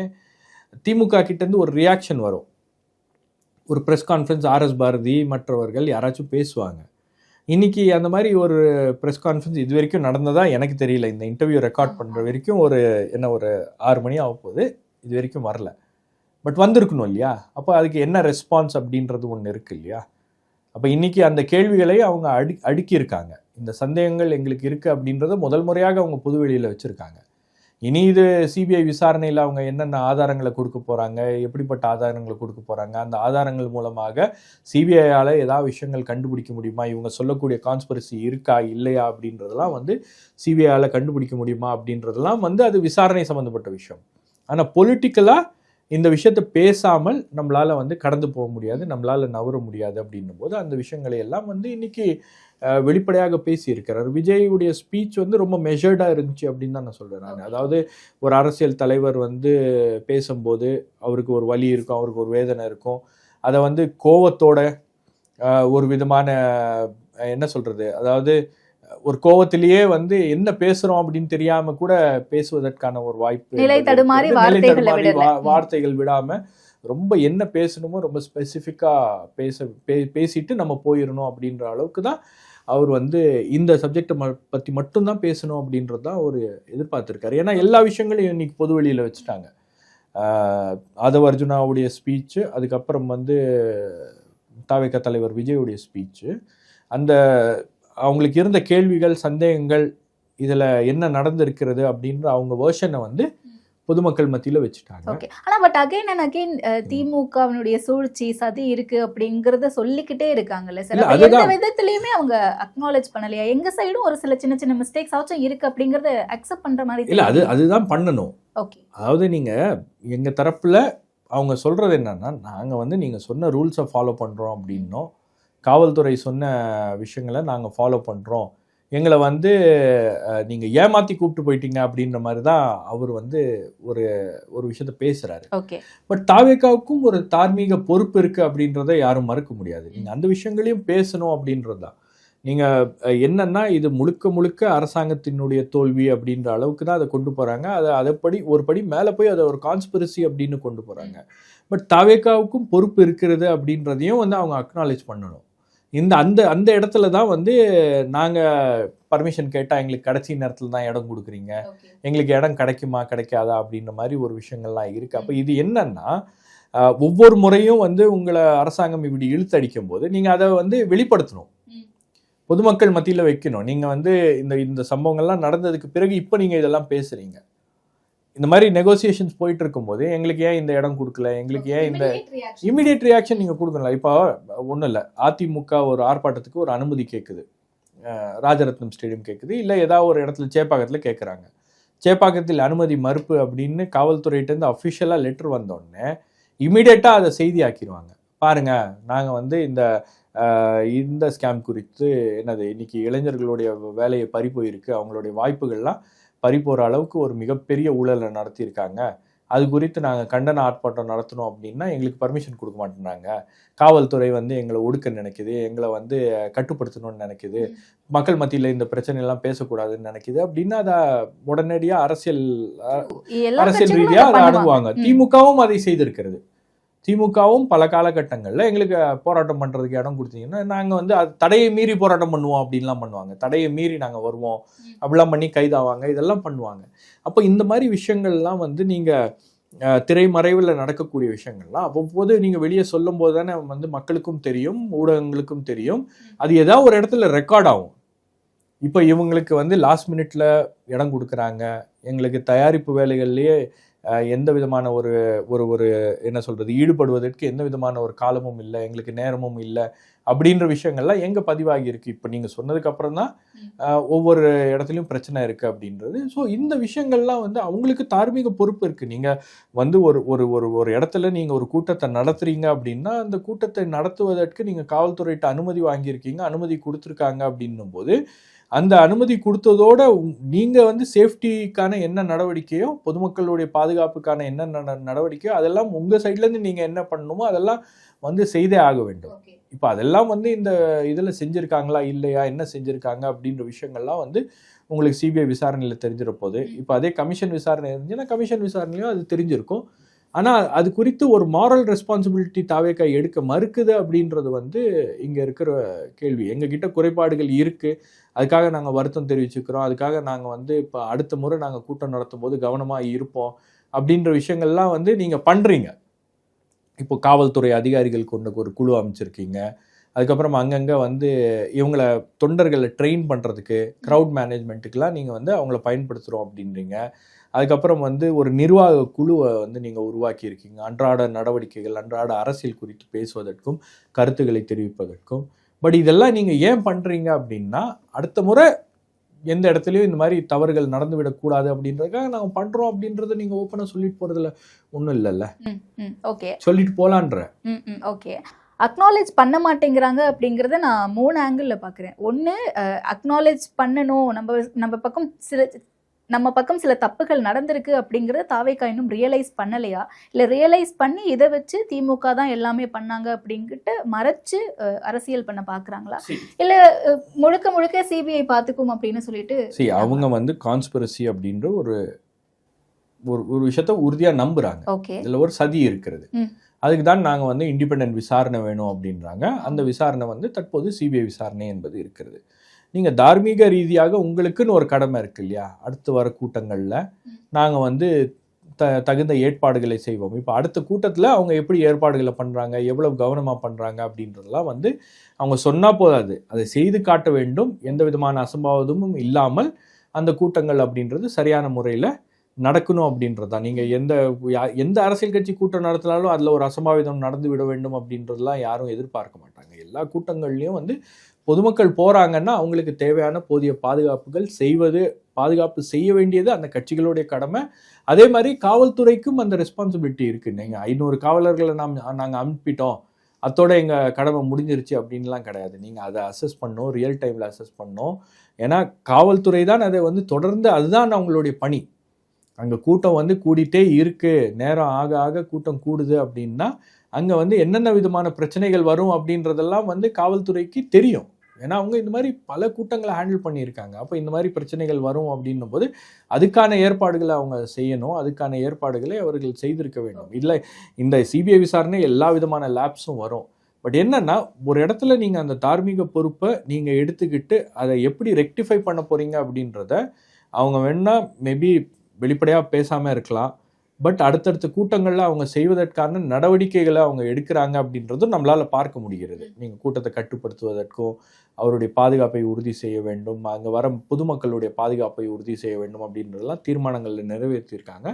திமுக கிட்ட இருந்து ஒரு ரியாக்ஷன் வரும். ஒரு ப்ரெஸ் கான்ஃபரன்ஸ் RS பாரதி மற்றவர்கள் யாராச்சும் பேசுவாங்க. இன்னைக்கு அந்த மாதிரி ஒரு ப்ரெஸ் கான்ஃபரன்ஸ் இது வரைக்கும் நடந்ததா எனக்கு தெரியல. இந்த இன்டர்வியூ ரெக்கார்ட் பண்ற வரைக்கும் ஒரு 6 மணி ஆக போகுது, இது வரைக்கும் வரல. பட் வந்திருக்கணும் இல்லையா? அப்போ அதுக்கு என்ன ரெஸ்பான்ஸ் அப்படின்றது ஒன்று இருக்கு இல்லையா? அப்போ இன்னைக்கு அந்த கேள்விகளை அவங்க அடுக்கியிருக்காங்க. இந்த சந்தேகங்கள் எங்களுக்கு இருக்குது அப்படின்றத முதல் முறையாக அவங்க பொதுவெளியில் வச்சுருக்காங்க. இனி இது சிபிஐ விசாரணையில் அவங்க என்னென்ன ஆதாரங்களை கொடுக்க போகிறாங்க, எப்படிப்பட்ட ஆதாரங்களை கொடுக்க போகிறாங்க, அந்த ஆதாரங்கள் மூலமாக சிபிஐயால் ஏதாவது விஷயங்கள் கண்டுபிடிக்க முடியுமா, இவங்க சொல்லக்கூடிய கான்ஸ்பிரசி இருக்கா இல்லையா அப்படின்றதெல்லாம் வந்து சிபிஐயால் கண்டுபிடிக்க முடியுமா அப்படின்றதெல்லாம் வந்து அது விசாரணை சம்மந்தப்பட்ட விஷயம். ஆனால் பொலிட்டிக்கலாக இந்த விஷயத்தை பேசாமல் நம்மளால் வந்து கடந்து போக முடியாது, நம்மளால் நவர முடியாது அப்படின்னும் போது அந்த விஷயங்களை எல்லாம் வந்து இன்னைக்கு வெளிப்படையாக பேசியிருக்கிறார். விஜயுடைய ஸ்பீச் வந்து ரொம்ப மெஷர்டாக இருந்துச்சு அப்படின்னு தான் நான் சொல்கிறேன் நான். அதாவது ஒரு அரசியல் தலைவர் வந்து பேசும்போது அவருக்கு ஒரு வலி இருக்கும், அவருக்கு ஒரு வேதனை இருக்கும், அதை வந்து கோவத்தோட ஒரு விதமான என்ன சொல்கிறது, அதாவது ஒரு கோவத்திலேயே வந்து என்ன பேசுறோம் அப்படின்னு தெரியாம கூட பேசுவதற்கான ஒரு வாய்ப்பு, வார்த்தைகள் விடாம ரொம்ப என்ன பேசணுமோ ரொம்ப ஸ்பெசிஃபிக்கா பேசிட்டு நம்ம போயிடணும் அப்படின்ற அளவுக்கு தான் அவர் வந்து இந்த சப்ஜெக்டை பத்தி மட்டும்தான் பேசணும் அப்படின்றது தான் அவர் எதிர்பார்த்திருக்காரு. ஏன்னா எல்லா விஷயங்களையும் இன்னைக்கு பொது வெளியில வச்சுட்டாங்க. ஆதவ அர்ஜுனாவுடைய ஸ்பீச்சு, அதுக்கப்புறம் வந்து தவிக தலைவர் விஜயுடைய ஸ்பீச்சு, அந்த அவங்களுக்கு இருந்த கேள்விகள் சந்தேகங்கள் இதில் என்ன நடந்திருக்கிறது அப்படின்ற அவங்க வேர்ஷனை வந்து பொதுமக்கள் மத்தியில் வச்சுட்டாங்க. ஓகே, ஆனால் பட் அகைன் அண்ட் அகைன் திமுகவினுடைய சூழ்ச்சி சதி இருக்கு அப்படிங்கிறத சொல்லிக்கிட்டே இருக்காங்கல்ல சார். எந்த விதத்துலையுமே அவங்க அக்னாலேஜ் பண்ணலையா? எங்க சைடும் ஒரு சில சின்ன சின்ன மிஸ்டேக்ஸ் ஆச்சும் இருக்கு அப்படிங்கறத அக்செப்ட் பண்ற மாதிரி இல்லை. அதுதான் பண்ணணும். ஓகே, அதாவது நீங்க எங்க தரப்புல அவங்க சொல்றது என்னன்னா, நாங்க வந்து நீங்க சொன்ன ரூல்ஸை ஃபாலோ பண்றோம் அப்படின்னோம், காவல்துறை சொன்ன விஷயங்களை நாங்கள் ஃபாலோ பண்ணுறோம், எங்களை வந்து நீங்கள் ஏமாற்றி கூப்பிட்டு போயிட்டீங்க அப்படின்ற மாதிரி தான் அவர் வந்து ஒரு விஷயத்த பேசுகிறாரு. ஓகே, பட் தாவேகாவுக்கும் ஒரு தார்மீக பொறுப்பு இருக்குது அப்படின்றத யாரும் மறுக்க முடியாது. நீங்கள் அந்த விஷயங்களையும் பேசணும் அப்படின்றது தான். நீங்கள் என்னன்னா இது முழுக்க அரசாங்கத்தினுடைய தோல்வி அப்படின்ற அளவுக்கு தான் அதை கொண்டு போகிறாங்க. அதைப்படி ஒரு படி மேலே போய் அதை ஒரு கான்ஸ்பிரசி அப்படின்னு கொண்டு போகிறாங்க. பட் தாவேகாவுக்கும் பொறுப்பு இருக்கிறது அப்படின்றதையும் வந்து அவங்க அக்னாலேஜ் பண்ணணும். அந்த இடத்துல தான் வந்து நாங்கள் பர்மிஷன் கேட்டால் எங்களுக்கு கடைசி நேரத்தில் தான் இடம் கொடுக்குறீங்க, எங்களுக்கு இடம் கிடைக்குமா கிடைக்காதா அப்படின்ற மாதிரி ஒரு விஷயங்கள்லாம் இருக்குது. அப்போ இது என்னன்னா, ஒவ்வொரு முறையும் வந்து உங்களை அரசாங்கம் இப்படி இழுத்தடிக்கும் போது நீங்கள் அதை வந்து வெளிப்படுத்தணும், பொதுமக்கள் மத்தியில் வைக்கணும். நீங்கள் வந்து இந்த சம்பவங்கள்லாம் நடந்ததுக்கு பிறகு இப்போ நீங்கள் இதெல்லாம் பேசுகிறீங்க. இந்த மாதிரி நெகோசியேஷன்ஸ் போயிட்டு இருக்கும்போது எங்களுக்கு ஏன் இந்த இடம் கொடுக்கல, எங்களுக்கு ஏன் இந்த இமீடியட் ரியாக்ஷன் நீங்கள் கொடுக்கல. இப்போ ஒன்றும் இல்லை, அதிமுக ஒரு ஆர்ப்பாட்டத்துக்கு ஒரு அனுமதி கேட்குது, ராஜரத்னம் ஸ்டேடியம் கேட்குது, இல்லை ஏதாவது ஒரு இடத்துல சேப்பாக்கத்தில் கேட்குறாங்க. சேப்பாக்கத்தில் அனுமதி மறுப்பு அப்படின்னு காவல்துறையிட்டேருந்து அஃபிஷியலாக லெட்டர் வந்தோடனே இமீடியட்டாக அதை செய்தி ஆக்கிடுவாங்க. பாருங்கள், நாங்கள் வந்து இந்த ஸ்கேம் குறித்து என்னது இன்னைக்கு இளைஞர்களுடைய வேலையை பறிப்போயிருக்கு, அவங்களுடைய வாய்ப்புகள்லாம் பறிப்போகிற அளவுக்கு ஒரு மிகப்பெரிய ஊழலை நடத்தியிருக்காங்க, அது குறித்து நாங்கள் கண்டன ஆர்ப்பாட்டம் நடத்தணும் அப்படின்னா எங்களுக்கு பர்மிஷன் கொடுக்க மாட்டேங்கிறாங்க, காவல்துறை வந்து எங்களை ஒடுக்க நினைக்குது, எங்களை வந்து கட்டுப்படுத்தணும்னு நினைக்குது, மக்கள் மத்தியில் இந்த பிரச்சனையெல்லாம் பேசக்கூடாதுன்னு நினைக்குது அப்படின்னா அதை உடனடியாக அரசியல் ரீதியாக அதை அணுகுவாங்க. திமுகவும் அதை செய்திருக்கிறது. திமுகவும் பல காலகட்டங்களில் எங்களுக்கு போராட்டம் பண்ணுறதுக்கு இடம் கொடுத்தீங்கன்னா நாங்கள் வந்து அது தடையை மீறி போராட்டம் பண்ணுவோம் அப்படின்லாம் பண்ணுவாங்க, தடையை மீறி நாங்கள் வருவோம் அப்படிலாம் பண்ணி கைதாவாங்க, இதெல்லாம் பண்ணுவாங்க. அப்போ இந்த மாதிரி விஷயங்கள்லாம் வந்து நீங்கள் திரைமறைவில் நடக்கக்கூடிய விஷயங்கள்லாம் அவ்வப்போது நீங்கள் வெளியே சொல்லும் போது தானே வந்து மக்களுக்கும் தெரியும், ஊடகங்களுக்கும் தெரியும், அது ஏதாவது ஒரு இடத்துல ரெக்கார்ட் ஆகும். இப்போ இவங்களுக்கு வந்து லாஸ்ட் மினிட்ல இடம் கொடுக்குறாங்க, எங்களுக்கு தயாரிப்பு வேலைகள்லேயே எந்த விதமான ஒரு என்ன சொல்கிறது ஈடுபடுவதற்கு எந்த விதமான ஒரு காலமும் இல்லை, எங்களுக்கு நேரமும் இல்லை அப்படின்ற விஷயங்கள்லாம் எங்கே பதிவாகி இருக்குது. இப்போ நீங்கள் சொன்னதுக்கு அப்புறம் தான் ஒவ்வொரு இடத்துலையும் பிரச்சனை இருக்குது அப்படின்றது. ஸோ இந்த விஷயங்கள்லாம் வந்து அவங்களுக்கு தார்மீக பொறுப்பு இருக்குது. நீங்கள் வந்து ஒரு ஒரு ஒரு ஒரு இடத்துல நீங்கள் ஒரு கூட்டத்தை நடத்துறீங்க அப்படின்னா அந்த கூட்டத்தை நடத்துவதற்கு நீங்கள் காவல்துறையிட்ட அனுமதி வாங்கியிருக்கீங்க, அனுமதி கொடுத்துருக்காங்க அப்படின்னும் போது அந்த அனுமதி கொடுத்ததோட நீங்கள் வந்து சேஃப்டிக்கான என்ன நடவடிக்கையோ, பொதுமக்களுடைய பாதுகாப்புக்கான என்ன நடவடிக்கையோ அதெல்லாம் உங்கள் சைட்லேருந்து நீங்கள் என்ன பண்ணணுமோ அதெல்லாம் வந்து செய்தே ஆக வேண்டும். இப்போ அதெல்லாம் வந்து இந்த இதில் செஞ்சுருக்காங்களா இல்லையா, என்ன செஞ்சுருக்காங்க அப்படின்ற விஷயங்கள்லாம் வந்து உங்களுக்கு சிபிஐ விசாரணையில் தெரிஞ்சிட போகுது. இப்போ அதே கமிஷன் விசாரணை இருந்துச்சுன்னா கமிஷன் விசாரணையும் அது தெரிஞ்சிருக்கும். ஆனால் அது குறித்து ஒரு மாரல் ரெஸ்பான்சிபிலிட்டி தாவேக்கா எடுக்க மறுக்குது அப்படின்றது வந்து இங்கே இருக்கிற கேள்வி. எங்ககிட்ட குறைபாடுகள் இருக்குது, அதுக்காக நாங்கள் வருத்தம் தெரிவிச்சுக்கிறோம், அதுக்காக நாங்கள் வந்து இப்போ அடுத்த முறை நாங்கள் கூட்டம் நடத்தும் போது கவனமாக இருப்போம் அப்படின்ற விஷயங்கள்லாம் வந்து நீங்கள் பண்ணுறீங்க. இப்போ காவல்துறை அதிகாரிகள் கொண்ட ஒரு குழு அமைச்சிருக்கீங்க, அதுக்கப்புறம் அங்கங்கே வந்து இவங்களை தொண்டர்களை ட்ரெயின் பண்ணுறதுக்கு க்ரௌட் மேனேஜ்மெண்ட்டுக்கெலாம் நீங்கள் வந்து அவங்கள பயன்படுத்துகிறோம் அப்படின்றீங்க. அதுக்கப்புறம் வந்து ஒரு நிர்வாக குழுவை வந்து நீங்கள் உருவாக்கியிருக்கீங்க, அன்றாட நடவடிக்கைகள் அன்றாட அரசியல் குறித்து பேசுவதற்கும் கருத்துக்களை தெரிவிப்பதற்கும். பட் இதெல்லாம் நீங்கள் ஏன் பண்ணுறீங்க அப்படின்னா அடுத்த முறை எந்த இடத்துலையும் இந்த மாதிரி தவறுகள் நடந்து விடக்கூடாது அப்படின்றதுக்காக நாங்கள் பண்ணுறோம் அப்படின்றத நீங்கள் ஓப்பனாக சொல்லிட்டு போகிறதுல ஒன்றும் இல்லைல்ல. ஓகே, சொல்லிட்டு போகலான்ற. ஓகே, அக்னாலேஜ் பண்ண மாட்டேங்கிறாங்க அப்படிங்கிறத நான் 3 ஆங்கிளில் பார்க்குறேன். ஒன்று, அக்னாலேஜ் பண்ணணும், நம்ம பக்கம் சில தப்புகள் நடந்திருக்கு அப்படிங்கிறத தாவேக்கா இன்னும் ரியலைஸ் பண்ணலையா, இல்லை ரியலைஸ் பண்ணி இதை வச்சு திமுக தான் எல்லாமே பண்ணாங்க அப்படிங்கிட்டு மறைச்சு அரசியல் பண்ண பார்க்குறாங்களா, இல்லை முழுக்க முழுக்க சிபிஐ பார்த்துக்கும் அப்படின்னு சொல்லிட்டு அவங்க வந்து கான்ஸ்பிரசி அப்படின்ற ஒரு ஒரு விஷயத்த உறுதியாக நம்புறாங்க. ஓகே, இதில் ஒரு சதி இருக்கிறது, அதுக்கு தான் நாங்கள் வந்து இண்டிபெண்டன்ட் விசாரணை வேணும் அப்படின்றாங்க. அந்த விசாரணை வந்து தற்போது சிபிஐ விசாரணை என்பது இருக்கிறது. நீங்கள் தார்மீக ரீதியாக உங்களுக்குன்னு ஒரு கடமை இருக்கு இல்லையா, அடுத்து வர கூட்டங்களில் நாங்கள் வந்து தகுந்த ஏற்பாடுகளை செய்வோம். இப்போ அடுத்த கூட்டத்தில் அவங்க எப்படி ஏற்பாடுகளை பண்ணுறாங்க, எவ்வளவு கவனமாக பண்ணுறாங்க அப்படின்றதெல்லாம் வந்து அவங்க சொன்னால் போதாது, அதை செய்து காட்ட வேண்டும். எந்த விதமான அசம்பாவிதமும் இல்லாமல் அந்த கூட்டங்கள் அப்படின்றது சரியான முறையில் நடக்கணும் அப்படின்றது தான். நீங்கள் எந்த அரசியல் கட்சி கூட்டம் நடத்தினாலும் அதில் ஒரு அசம்பாவிதம் நடந்து விட வேண்டும் அப்படின்றதெல்லாம் யாரும் எதிர்பார்க்க மாட்டாங்க. எல்லா கூட்டங்கள்லையும் வந்து பொதுமக்கள் போகிறாங்கன்னா அவங்களுக்கு தேவையான போதிய பாதுகாப்பு செய்ய வேண்டியது அந்த கட்சிகளுடைய கடமை. அதே மாதிரி காவல்துறைக்கும் அந்த ரெஸ்பான்சிபிலிட்டி இருக்குது. நீங்கள் 500 காவலர்களை நாங்கள் அனுப்பிட்டோம், அத்தோட எங்கள் கடமை முடிஞ்சிருச்சு அப்படின்லாம் கிடையாது. நீங்கள் அதை அசஸ் பண்ணணும், ரியல் டைமில் அசஸ் பண்ணணும். ஏன்னா காவல்துறை தான் அதை வந்து தொடர்ந்து, அதுதான் அவங்களுடைய பணி. அங்கே கூட்டம் வந்து கூடிட்டே இருக்குது, நேரம் ஆக ஆக கூட்டம் கூடுது அப்படின்னா அங்கே வந்து என்னென்ன விதமான பிரச்சனைகள் வரும் அப்படின்றதெல்லாம் வந்து காவல்துறைக்கு தெரியும். ஏன்னா அவங்க இந்த மாதிரி பல கூட்டங்களை ஹேண்டில் பண்ணியிருக்காங்க. அப்போ இந்த மாதிரி பிரச்சனைகள் வரும் அப்படின்னும் போது அதுக்கான ஏற்பாடுகளை அவங்க செய்யணும், அதுக்கான ஏற்பாடுகளை அவர்கள் செய்திருக்க வேண்டும். இல்லை இந்த சிபிஐ விசாரணை எல்லா விதமான லேப்ஸும் வரும். பட் என்னன்னா ஒரு இடத்துல நீங்கள் அந்த தார்மீக பொறுப்பை நீங்கள் எடுத்துக்கிட்டு அதை எப்படி ரெக்டிஃபை பண்ண போகிறீங்க அப்படின்றத அவங்க வேணா மேபி வெளிப்படையாக பேசாமல் இருக்கலாம். பட் அடுத்தடுத்த கூட்டங்களில் அவங்க செய்வதற்கான நடவடிக்கைகளை அவங்க எடுக்கிறாங்க அப்படின்றதும் நம்மளால் பார்க்க முடிகிறது. நீங்கள் கூட்டத்தை கட்டுப்படுத்துவதற்கும் அவருடைய பாதுகாப்பை உறுதி செய்ய வேண்டும், அங்கே வர பொதுமக்களுடைய பாதுகாப்பை உறுதி செய்ய வேண்டும் அப்படின்றதெல்லாம் தீர்மானங்களில் நிறைவேற்றியிருக்காங்க.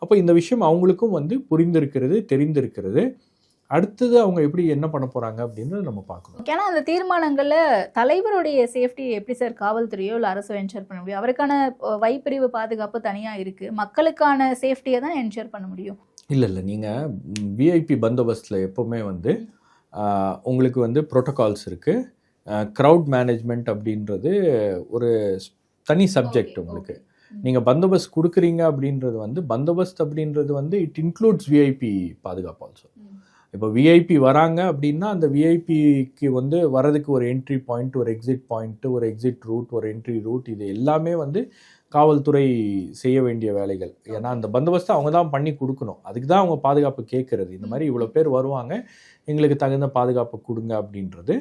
அப்போ இந்த விஷயம் அவங்களுக்கும் வந்து புரிந்திருக்கிறது, தெரிந்திருக்கிறது. அடுத்தது அவங்க எப்படி என்ன பண்ண போகிறாங்க அப்படின்றது நம்ம பார்க்கணும். ஏன்னா அந்த தீர்மானங்களில் தலைவருடைய சேஃப்டி எப்படி சார் காவல்துறையோ இல்லை அரசோ என்ஷூர் பண்ண முடியும்? அவருக்கான வைப்பிரிவு பாதுகாப்பு தனியாக இருக்குது, மக்களுக்கான சேஃப்டியை தான் என்ஷூர் பண்ண முடியும். இல்லை நீங்கள் விஐபி பந்தோபஸ்தில் எப்போவுமே வந்து உங்களுக்கு வந்து ப்ரோட்டோகால்ஸ் இருக்குது. க்ரௌட் மேனேஜ்மெண்ட் அப்படின்றது ஒரு தனி சப்ஜெக்ட். உங்களுக்கு நீங்கள் பந்தோபஸ்த் கொடுக்குறீங்க அப்படின்றது வந்து பந்தோபஸ்த் அப்படின்றது வந்து இட் இன்க்ளூட்ஸ் விஐபி பாதுகாப்பு ஆல்சோ. இப்போ விஐபி வராங்க அப்படின்னா அந்த விஐபிக்கு வந்து வரதுக்கு ஒரு என்ட்ரி பாயிண்ட், ஒரு எக்ஸிட் பாயிண்ட்டு, ஒரு எக்ஸிட் ரூட், ஒரு என்ட்ரி ரூட், இது எல்லாமே வந்து காவல்துறை செய்ய வேண்டிய வேலைகள். ஏன்னா அந்த பந்தோபஸ்தை அவங்க தான் பண்ணி கொடுக்கணும், அதுக்கு தான் அவங்க பாதுகாப்பு கேட்குறது. இந்த மாதிரி இவ்வளோ பேர் வருவாங்க, எங்களுக்கு தகுந்த பாதுகாப்பு கொடுங்க அப்படின்றது.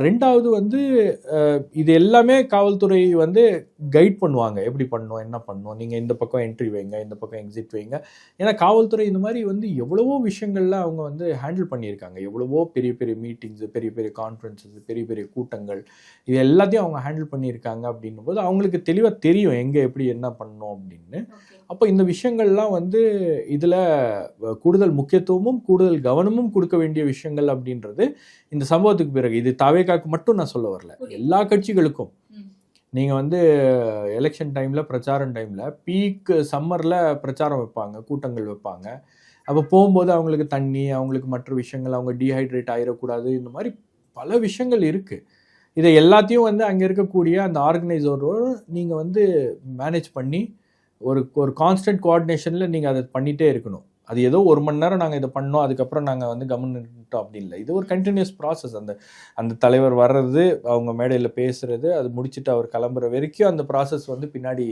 ரெண்டாவது வந்து இது எல்லாமே காவல்துறை வந்து கைட் பண்ணுவாங்க, எப்படி பண்ணணும், என்ன பண்ணணும், நீங்கள் இந்த பக்கம் என்ட்ரி வைங்க, இந்த பக்கம் எக்ஸிட் வைங்க. ஏன்னா காவல்துறை இந்த மாதிரி வந்து எவ்வளவோ விஷயங்கள்ல அவங்க வந்து ஹேண்டில் பண்ணியிருக்காங்க. எவ்வளவோ பெரிய பெரிய மீட்டிங்ஸு, பெரிய பெரிய கான்ஃபரன்ஸஸ், பெரிய பெரிய கூட்டங்கள், இது எல்லாத்தையும் அவங்க ஹேண்டில் பண்ணியிருக்காங்க. அப்படின்னும் போது அவங்களுக்கு தெளிவாக தெரியும் எங்கே எப்படி என்ன பண்ணணும் அப்படின்னு. அப்போ இந்த விஷயங்கள்லாம் வந்து இதில் கூடுதல் முக்கியத்துவமும் கூடுதல் கவனமும் கொடுக்க வேண்டிய விஷயங்கள் அப்படின்றது இந்த சம்பவத்துக்கு பிறகு, இது தாவேகாக்கு மட்டும் நான் சொல்ல வரல, எல்லா கட்சிகளுக்கும். நீங்கள் வந்து எலெக்ஷன் டைமில், பிரச்சாரம் டைமில், பீக் சம்மரில் பிரச்சாரம் வைப்பாங்க, கூட்டங்கள் வைப்பாங்க. அப்போ போகும்போது அவங்களுக்கு தண்ணி, அவங்களுக்கு மற்ற விஷயங்கள், அவங்க டீஹைட்ரேட் ஆகிடக்கூடாது, இந்த மாதிரி பல விஷயங்கள் இருக்குது. இதை எல்லாத்தையும் வந்து அங்கே இருக்கக்கூடிய அந்த ஆர்கனைசரோடு நீங்கள் வந்து மேனேஜ் பண்ணி ஒரு கான்ஸ்டன்ட் கோஆர்டினேஷனில் நீங்கள் அதை பண்ணிகிட்டே இருக்கணும். அது ஏதோ 1 மணி நேரம் நாங்கள் இதை பண்ணோம், அதுக்கப்புறம் நாங்கள் வந்து கவர்மெண்ட்டோம் அப்படி இல்லை. இது ஒரு கண்டினியூஸ் ப்ராசஸ். அந்த தலைவர் வர்றது, அவங்க மேடையில் பேசுகிறது, அது முடிச்சுட்டு அவர் கிளம்புற வரைக்கும் அந்த ப்ராசஸ் வந்து பின்னாடி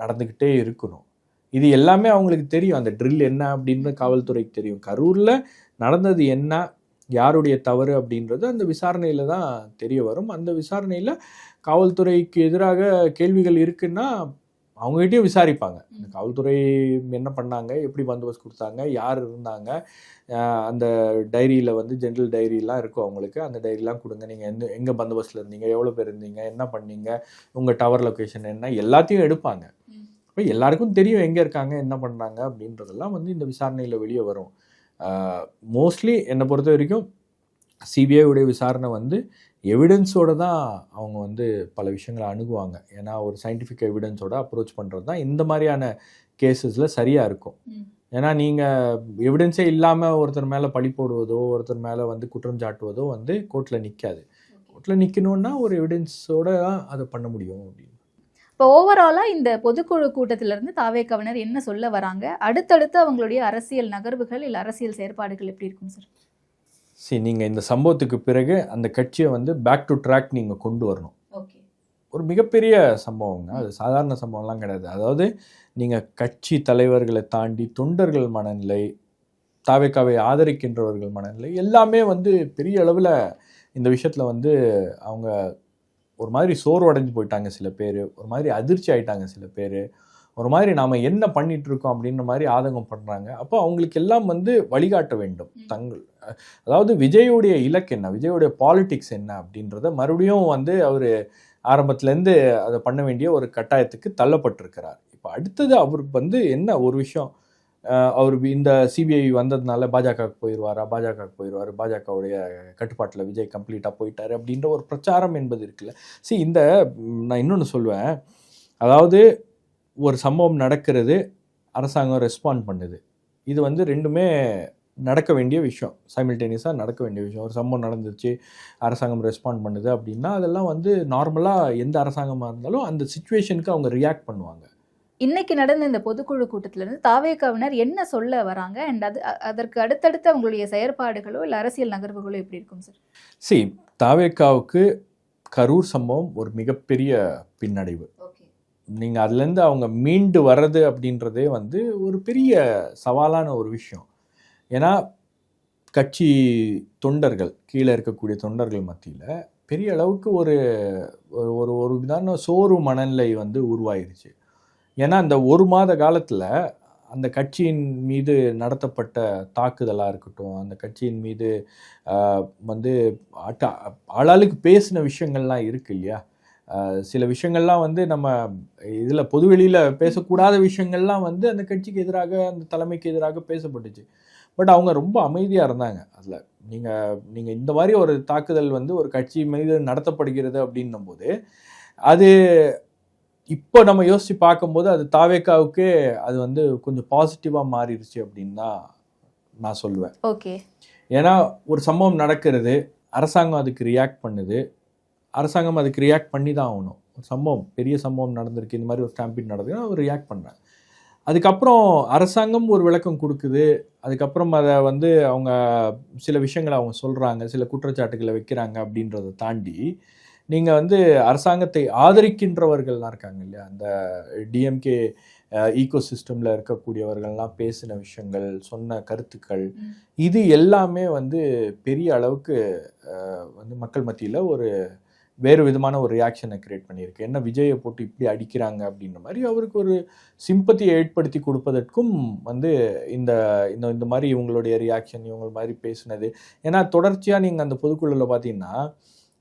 நடந்துக்கிட்டே இருக்கணும். இது எல்லாமே அவங்களுக்கு தெரியும். அந்த ட்ரில் என்ன அப்படின்னு காவல்துறைக்கு தெரியும். கரூரில் நடந்தது என்ன, யாருடைய தவறு அப்படின்றது அந்த விசாரணையில் தான் தெரிய வரும். அந்த விசாரணையில் காவல்துறைக்கு எதிராக கேள்விகள் இருக்குன்னா அவங்ககிட்டயும் விசாரிப்பாங்க. இந்த காவல்துறை என்ன பண்ணாங்க, எப்படி பந்தோபஸ்து கொடுத்தாங்க, யார் இருந்தாங்க, அந்த டைரியில் வந்து ஜென்ரல் டைரிலாம் இருக்கும் அவங்களுக்கு, அந்த டைரிலாம் கொடுங்க, நீங்கள் எங்கே பந்தோபஸ்தில் இருந்தீங்க, எவ்வளோ பேர் இருந்தீங்க, என்ன பண்ணீங்க, உங்கள் டவர் லொக்கேஷன் என்ன, எல்லாத்தையும் எடுப்பாங்க. இப்போ எல்லாருக்கும் தெரியும் எங்கே இருக்காங்க, என்ன பண்ணுறாங்க அப்படின்றதெல்லாம் வந்து இந்த விசாரணையில் வெளியே வரும். மோஸ்ட்லி என்னை பொறுத்த வரைக்கும் சிபிஐ விசாரணை வந்து எவிடன்ஸோட தான் அவங்க வந்து பல விஷயங்களை அணுகுவாங்க. ஏன்னா ஒரு சயின்டிஃபிக் எவிடன்ஸோட அப்ரோச் பண்ணுறது தான் இந்த மாதிரியான கேசஸில் சரியாக இருக்கும். ஏன்னா நீங்கள் எவிடன்ஸே இல்லாமல் ஒருத்தர் மேலே பழி போடுவதோ, ஒருத்தர் மேலே வந்து குற்றம் சாட்டுவதோ வந்து கோர்ட்டில் நிற்காது. கோர்ட்டில் நிற்கணுன்னா ஒரு எவிடன்ஸோட தான் அதை பண்ண முடியும் அப்படின்னு. இப்போ ஓவராலாக இந்த பொதுக்குழு கூட்டத்திலிருந்து தாவேகாவினர் என்ன சொல்ல வராங்க, அடுத்தடுத்து அவங்களுடைய அரசியல் நகர்வுகள் இல்லை அரசியல் செயற்பாடுகள் எப்படி இருக்கும் சார்? சரி, நீங்கள் இந்த சம்பவத்துக்கு பிறகு அந்த கட்சியை வந்து பேக் டு ட்ராக் நீங்கள் கொண்டு வரணும். ஒரு மிகப்பெரிய சம்பவங்க, அது சாதாரண சம்பவம்லாம் கிடையாது. அதாவது நீங்கள் கட்சி தலைவர்களை தாண்டி தொண்டர்கள் மனநிலை, தாவேகாவை ஆதரிக்கின்றவர்கள் மனநிலை எல்லாமே வந்து பெரிய அளவில் இந்த விஷயத்தில் வந்து அவங்க ஒரு மாதிரி சோர்வடைஞ்சு போயிட்டாங்க. சில பேர் ஒரு மாதிரி அதிர்ச்சி ஆயிட்டாங்க, சில பேர் ஒரு மாதிரி நாம் என்ன பண்ணிட்டு இருக்கோம் அப்படின்ற மாதிரி ஆதங்கம் பண்ணுறாங்க. அப்போ அவங்களுக்கு எல்லாம் வந்து வழிகாட்ட வேண்டும். அதாவது விஜயுடைய இலக்கு என்ன, விஜயுடைய பாலிடிக்ஸ் என்ன அப்படின்றத மறுபடியும் வந்து அவர் ஆரம்பத்துலேருந்து அதை பண்ண வேண்டிய ஒரு கட்டாயத்துக்கு தள்ளப்பட்டிருக்கிறார். இப்போ அடுத்தது அவருக்கு வந்து என்ன ஒரு விஷயம், அவர் இந்த சிபிஐ வந்ததுனால பாஜகவுக்கு போயிடுவார், பாஜகவுடைய கட்டுப்பாட்டில் விஜய் கம்ப்ளீட்டாக போயிட்டார் அப்படின்ற ஒரு பிரச்சாரம் என்பது இருக்குல்ல. நான் இன்னொன்று சொல்வேன், அதாவது ஒரு சம்பவம் நடக்கிறது, அரசாங்கம் ரெஸ்பாண்ட் பண்ணுது, இது வந்து ரெண்டுமே நடக்க வேண்டிய விஷயம், சைமில்டேனியஸாக நடக்க வேண்டிய விஷயம். ஒரு சம்பவம் நடந்துச்சு, அரசாங்கம் ரெஸ்பாண்ட் பண்ணுது அப்படின்னா அதெல்லாம் வந்து நார்மலாக எந்த அரசாங்கமாக இருந்தாலும் அந்த சிச்சுவேஷனுக்கு அவங்க ரியாக்ட் பண்ணுவாங்க. இன்னைக்கு நடந்த இந்த பொதுக்குழு கூட்டத்திலிருந்து தாவேகாவினர் என்ன சொல்ல வராங்க, அண்ட் அதற்கு அடுத்தடுத்து அவங்களுடைய செயற்பாடுகளோ இல்லை அரசியல் நகர்வுகளோ எப்படி இருக்கும் சார்? தாவேகாவுக்கு கரூர் சம்பவம் ஒரு மிகப்பெரிய பின்னடைவு. நீங்கள் அதுலேருந்து அவங்க மீண்டு வர்றது அப்படின்றதே வந்து ஒரு பெரிய சவாலான ஒரு விஷயம். ஏன்னா கட்சி தொண்டர்கள், கீழே இருக்கக்கூடிய தொண்டர்கள் மத்தியில் பெரிய அளவுக்கு ஒரு ஒரு ஒரு விதமான சோர்வு மனநிலை வந்து உருவாயிருச்சு. ஏன்னா அந்த 1 மாத காலத்தில் அந்த கட்சியின் மீது நடத்தப்பட்ட தாக்குதலாக இருக்கட்டும், அந்த கட்சியின் மீது வந்து ஆளாளுக்கு பேசின விஷயங்கள்லாம் இருக்குது இல்லையா, சில விஷயங்கள்லாம் வந்து நம்ம இதில் பொதுவெளியில் பேசக்கூடாத விஷயங்கள்லாம் வந்து அந்த கட்சிக்கு எதிராக, அந்த தலைமைக்கு எதிராக பேசப்பட்டுச்சு. பட் அவங்க ரொம்ப அமைதியாக இருந்தாங்க. அதில் நீங்கள் இந்த மாதிரி ஒரு தாக்குதல் வந்து ஒரு கட்சி மீது நடத்தப்படுகிறது அப்படின்னும் போது அது இப்போ நம்ம யோசித்து பார்க்கும்போது அது தாவேகாவுக்கு அது வந்து கொஞ்சம் பாசிட்டிவாக மாறிடுச்சு அப்படின்னு தான் நான் சொல்லுவேன். ஓகே, ஏன்னா ஒரு சம்பவம் நடக்கிறது, அரசாங்கம் அதுக்கு ரியாக்ட் பண்ணுது, அரசாங்கம் அதுக்கு ரியாக்ட் பண்ணி தான் ஆகணும். ஒரு சம்பவம், பெரிய சம்பவம் நடந்திருக்கு, இந்த மாதிரி ஒரு ஸ்டாம்பிட் நடக்குதுன்னா அவர் ரியாக்ட் பண்ணுறாங்க. அதுக்கப்புறம் அரசாங்கம் ஒரு விளக்கம் கொடுக்குது, அதுக்கப்புறம் அதை வந்து அவங்க சில விஷயங்களை அவங்க சொல்கிறாங்க, சில குற்றச்சாட்டுகளை வைக்கிறாங்க. அப்படின்றத தாண்டி நீங்கள் வந்து அரசாங்கத்தை ஆதரிக்கின்றவர்கள்லாம் இருக்காங்க இல்லையா, அந்த டிஎம்கே ஈகோ சிஸ்டமில் இருக்கக்கூடியவர்கள்லாம் பேசின விஷயங்கள், சொன்ன கருத்துக்கள், இது எல்லாமே வந்து பெரிய அளவுக்கு வந்து மக்கள் மத்தியில் ஒரு வேறு விதமான ஒரு ரியாக்ஷனை கிரியேட் பண்ணியிருக்கு. என்ன விஜயை போட்டு இப்படி அடிக்கிறாங்க அப்படின்ற மாதிரி அவருக்கு ஒரு சிம்பத்தியை ஏற்படுத்தி கொடுப்பதற்கும் வந்து இந்த இந்த இந்த மாதிரி இவங்களுடைய ரியாக்ஷன், இவங்க மாதிரி பேசுனது. ஏன்னா தொடர்ச்சியாக நீங்கள் அந்த பொதுக்குழுவில் பார்த்தீங்கன்னா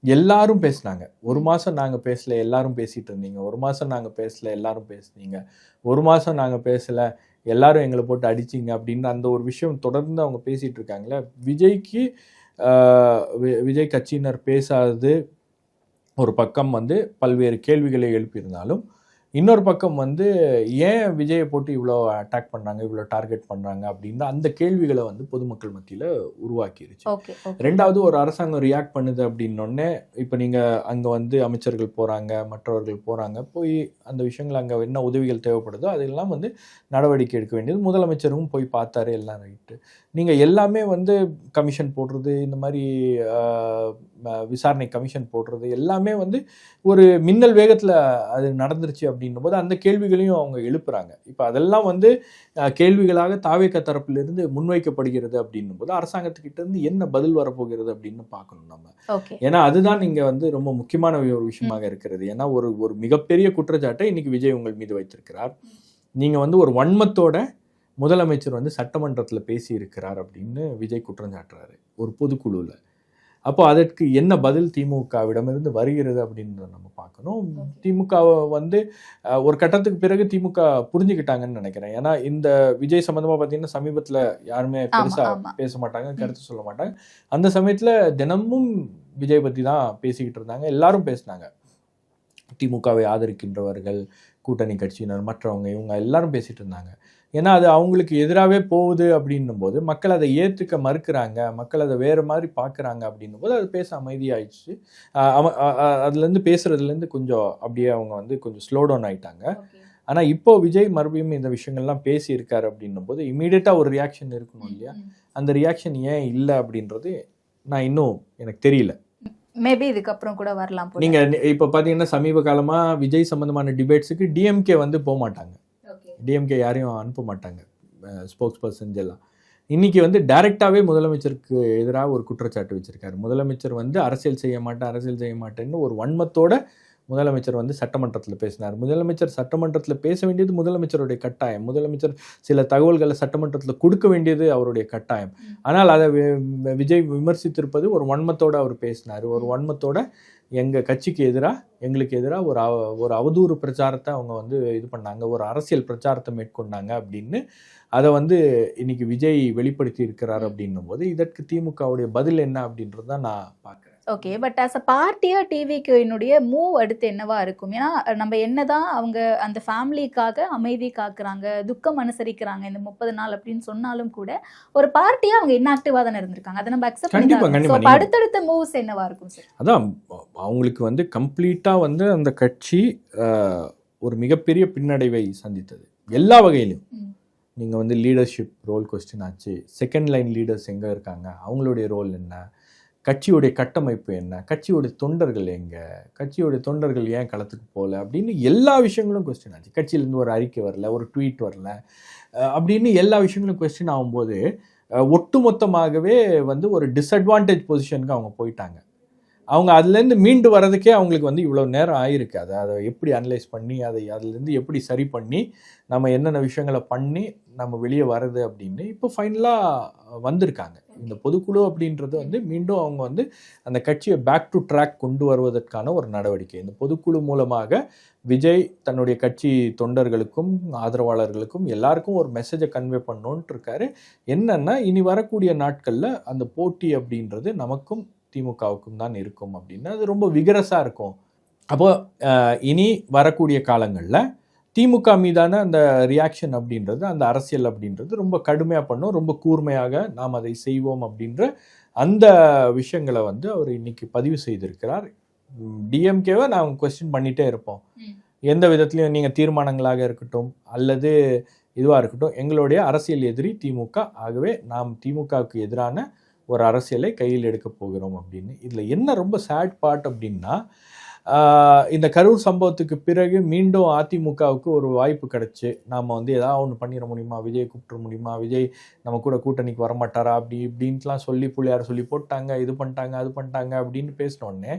எல்லாரும் பேசினாங்க. 1 மாதம் நாங்கள் பேசலை, எல்லாரும் பேசிகிட்டு இருந்தீங்க. 1 மாதம் நாங்கள் பேசலை, எல்லாரும் பேசுனீங்க. 1 மாதம் நாங்கள் பேசலை, எல்லாரும் எங்களை போட்டு அடிச்சிங்க அப்படின்னு அந்த ஒரு விஷயம் தொடர்ந்து அவங்க பேசிகிட்டு இருக்காங்களே. விஜய்க்கு விஜய் கட்சியினர் பேசாதது ஒரு பக்கம் வந்து பல்வேறு கேள்விகளை எழுப்பியிருந்தாலும், இன்னொரு பக்கம் வந்து ஏன் விஜயை போட்டு இவ்வளோ அட்டாக் பண்ணுறாங்க, இவ்வளோ டார்கெட் பண்ணுறாங்க அப்படின்ற அந்த கேள்விகளை வந்து பொதுமக்கள் மத்தியில் உருவாக்கிருச்சு. ரெண்டாவது, ஒரு அரசாங்கம் ரியாக்ட் பண்ணுது அப்படின்னொடனே இப்போ நீங்கள் அங்கே வந்து அமைச்சர்கள் போகிறாங்க, மற்றவர்கள் போகிறாங்க, போய் அந்த விஷயங்கள் அங்கே என்ன உதவிகள் தேவைப்படுதோ அதெல்லாம் வந்து நடவடிக்கை எடுக்க வேண்டியது. முதலமைச்சரும் போய் பார்த்தாரு, எல்லாம் ரைட்டு. நீங்கள் எல்லாமே வந்து கமிஷன் போடுறது, இந்த மாதிரி விசாரணை கமிஷன் போடுறது எல்லாமே வந்து ஒரு மின்னல் வேகத்தில் அது நடந்துருச்சு அப்படின்னும் போது அந்த கேள்விகளையும் அவங்க எழுப்புறாங்க. இப்போ அதெல்லாம் வந்து கேள்விகளாக தாவேக தரப்பிலிருந்து முன்வைக்கப்படுகிறது அப்படின்னும் போது அரசாங்கத்துக்கிட்ட இருந்து என்ன பதில் வரப்போகிறது அப்படின்னு பார்க்கணும் நம்ம. ஏன்னா அதுதான் இங்கே வந்து ரொம்ப முக்கியமான ஒரு விஷயமாக இருக்கிறது. ஏன்னா ஒரு மிகப்பெரிய குற்றச்சாட்டை இன்னைக்கு விஜய் உங்கள் மீது வைத்திருக்கிறார். நீங்கள் வந்து ஒரு வன்மத்தோட முதலமைச்சர் வந்து சட்டமன்றத்தில் பேசி இருக்கிறார் அப்படின்னு விஜய் குற்றம் சாட்டுறாரு ஒரு பொதுக்குழுவில். அப்போ அதற்கு என்ன பதில் திமுகவிடமிருந்து வருகிறது அப்படின்றத நம்ம பார்க்கணும். திமுக வந்து ஒரு கட்டத்துக்கு பிறகு திமுக புரிஞ்சுக்கிட்டாங்கன்னு நினைக்கிறேன். ஏன்னா இந்த விஜய் சம்பந்தமாக பார்த்தீங்கன்னா சமீபத்தில் யாருமே பெருசாக பேச மாட்டாங்க, கருத்து சொல்ல மாட்டாங்க. அந்த சமயத்தில் தினமும் விஜய் பற்றி தான் பேசிக்கிட்டு இருந்தாங்க, எல்லாரும் பேசினாங்க. திமுகவை ஆதரிக்கின்றவர்கள், கூட்டணி கட்சியினர், மற்றவங்க, இவங்க எல்லாரும் பேசிகிட்டு இருந்தாங்க. ஏன்னா அது அவங்களுக்கு எதிராகவே போகுது அப்படின்னும் போது மக்கள் அதை ஏற்றுக்க மறுக்கிறாங்க, மக்கள் அதை வேறு மாதிரி பார்க்குறாங்க அப்படின்னும் போது அது பேச அமைதியாயிடுச்சு. அதுலேருந்து பேசுகிறதுலேருந்து கொஞ்சம் அப்படியே அவங்க வந்து கொஞ்சம் ஸ்லோ டவுன் ஆகிட்டாங்க. ஆனால் இப்போ விஜய் மறுபடியும் இந்த விஷயங்கள்லாம் பேசியிருக்காரு அப்படின்னும் போது இமீடியட்டாக ஒரு ரியாக்ஷன் இருக்கணும் இல்லையா? அந்த ரியாக்ஷன் ஏன் இல்லை அப்படின்றது நான் இன்னும் எனக்கு தெரியல. மேபி இதுக்கப்புறம் கூட வரலாம். நீங்கள் இப்போ பார்த்தீங்கன்னா சமீப காலமாக விஜய் சம்மந்தமான டிபேட்ஸுக்கு டிஎம்கே வந்து போக மாட்டாங்க, டிஎம்கே யாரையும் அனுப்ப மாட்டாங்க ஸ்போக்ஸ் பர்சன்ஸ் எல்லாம். இன்றைக்கி வந்து டைரெக்டாகவே முதலமைச்சருக்கு எதிராக ஒரு குற்றச்சாட்டு வச்சுருக்காரு. முதலமைச்சர் வந்து அரசியல் செய்ய மாட்டேன்னு ஒரு வன்மத்தோட முதலமைச்சர் வந்து சட்டமன்றத்தில் பேசினார். முதலமைச்சர் சட்டமன்றத்தில் பேச வேண்டியது முதலமைச்சருடைய கட்டாயம். முதலமைச்சர் சில தகவல்களை சட்டமன்றத்தில் கொடுக்க வேண்டியது அவருடைய கட்டாயம். ஆனால் அதை விஜய் விமர்சித்திருப்பது ஒரு வன்மத்தோடு அவர் பேசினார். ஒரு வன்மத்தோட எங்கள் கட்சிக்கு எதிராக, எங்களுக்கு எதிராக ஒரு அவதூறு பிரச்சாரத்தை அவங்க வந்து இது பண்ணாங்க, ஒரு அரசியல் பிரச்சாரத்தை மேற்கொண்டாங்க அப்படின்னு அதை வந்து இன்னைக்கு விஜய் வெளிப்படுத்தி இருக்கிறார் அப்படின்னும் போது இதற்கு திமுகவுடைய பதில் என்ன அப்படின்றது தான் நான் பார்க்குறேன். ஓகே, பட் ஆஸ் அ பார்ட்டியாக டிவிக்கு மூவ் அடுத்து என்னவா இருக்கும்? ஏன்னா நம்ம என்னதான் அவங்க அந்த ஃபேமிலிக்காக அமைதி காக்குறாங்க, துக்கம் அனுசரிக்கிறாங்க இந்த 30 நாள் அப்படின்னு சொன்னாலும் கூட ஒரு பார்ட்டியாக அவங்க இன்ஆக்டிவாக தானே இருந்திருக்காங்க. அதை நம்ம அக்செப்ட் பண்ணிக்கலாம். அடுத்தடுத்த மூவ்ஸ் என்னவா இருக்கும் சார்? அதான் அவங்களுக்கு வந்து கம்ப்ளீட்டாக வந்து அந்த கட்சி ஒரு மிகப்பெரிய பின்னடைவை சந்தித்தது எல்லா வகையிலும். நீங்கள் வந்து லீடர்ஷிப் ரோல் கொஸ்டின் ஆச்சு, செகண்ட் லைன் லீடர்ஸ் எங்கே இருக்காங்க, அவங்களுடைய ரோல் என்ன, கட்சியுடைய கட்டமைப்பு என்ன, கட்சியோடைய தொண்டர்கள் எங்கே, கட்சியோடைய தொண்டர்கள் ஏன் களத்துக்கு போகல அப்படின்னு எல்லா விஷயங்களும் கொஸ்டின் ஆச்சு. கட்சியிலேருந்து ஒரு அறிக்கை வரல, ஒரு ட்வீட் வரல அப்படின்னு எல்லா விஷயங்களும் கொஸ்டின் ஆகும்போது ஒட்டுமொத்தமாகவே வந்து ஒரு டிஸ்அட்வான்டேஜ் பொசிஷனுக்கு அவங்க போயிட்டாங்க. அவங்க அதுலேருந்து மீண்டு வர்றதுக்கே அவங்களுக்கு வந்து இவ்வளோ நேரம் ஆயிருக்கு. அதை எப்படி அனலைஸ் பண்ணி அதுலேருந்து எப்படி சரி பண்ணி நம்ம என்னென்ன விஷயங்களை பண்ணி நம்ம வெளியே வர்றது அப்படின்னு இப்போ ஃபைனலாக வந்திருக்காங்க. இந்த பொதுக்குழு அப்படின்றது வந்து மீண்டும் அவங்க வந்து அந்த கட்சியை பேக் டு ட்ராக் கொண்டு வருவதற்கான ஒரு நடவடிக்கை. இந்த பொதுக்குழு மூலமாக விஜய் தன்னுடைய கட்சி தொண்டர்களுக்கும் ஆதரவாளர்களுக்கும் எல்லாருக்கும் ஒரு மெசேஜை கன்வே பண்ணோன்ட்டு இருக்காரு. என்னன்னா இனி வரக்கூடிய நாட்களில் அந்த போட்டி அப்படின்றது நமக்கும் திமுகவுக்கும் தான் இருக்கும் அப்படின்னு அது ரொம்ப விகரஸாக இருக்கும். அப்போது இனி வரக்கூடிய காலங்களில் திமுக மீதான அந்த ரியாக்ஷன் அப்படின்றது, அந்த அரசியல் அப்படின்றது ரொம்ப கடுமையாக பண்ணும், ரொம்ப கூர்மையாக நாம் அதை செய்வோம் அப்படின்ற அந்த விஷயங்களை வந்து அவர் இன்னைக்கு பதிவு செய்திருக்கிறார். டிஎம்கேவை நாங்கள் கொஸ்டின் பண்ணிகிட்டே இருப்போம், எந்த விதத்துலையும் நீங்கள் தீர்மானங்களாக இருக்கட்டும் அல்லது இதுவாக இருக்கட்டும், எங்களுடைய அரசியல் எதிரி திமுக, ஆகவே நாம் திமுகவுக்கு எதிரான ஒரு அரசியலை கையில் எடுக்க போகிறோம் அப்படின்னு. இதில் என்ன ரொம்ப சேட் பார்ட் அப்படின்னா இந்த கரூர் சம்பவத்துக்கு பிறகு மீண்டும் அதிமுகவுக்கு ஒரு வாய்ப்பு கிடைச்சு நாம் வந்து ஏதாவது ஒன்று பண்ணிட முடியுமா, விஜய் கூப்பிட முடியுமா, விஜய் நம்ம கூட கூட்டணிக்கு வரமாட்டாரா அப்படி இப்படின்ட்டுலாம் சொல்லி புள்ளியார் சொல்லி போட்டாங்க, இது பண்ணிட்டாங்க அது பண்ணிட்டாங்க அப்படின்னு பேசினோடனே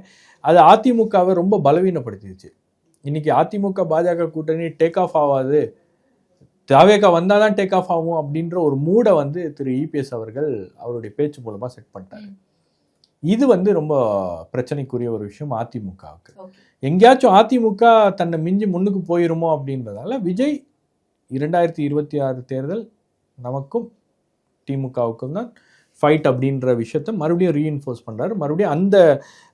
அது அதிமுகவை ரொம்ப பலவீனப்படுத்திடுச்சு. இன்னைக்கு அதிமுக பாஜக கூட்டணி டேக் ஆஃப் ஆகாது, தாவேகா வந்தால் தான் டேக் ஆஃப் ஆகும் அப்படின்ற ஒரு மூடை வந்து திரு இபிஎஸ் அவர்கள் அவருடைய பேச்சு மூலமாக செட் பண்ணிட்டாரு. இது வந்து ரொம்ப பிரச்சனைக்குரிய ஒரு விஷயம் அதிமுகவுக்கு. எங்கேயாச்சும் அதிமுக தன்னை மிஞ்சி முன்னுக்கு போயிருமோ அப்படின்றதால விஜய் 2026 தேர்தல் நமக்கும் திமுகவுக்கும் தான் ஃபைட் அப்படின்ற விஷயத்த மறுபடியும் ரீஇன்ஃபோர்ஸ் பண்ணுறாரு. மறுபடியும்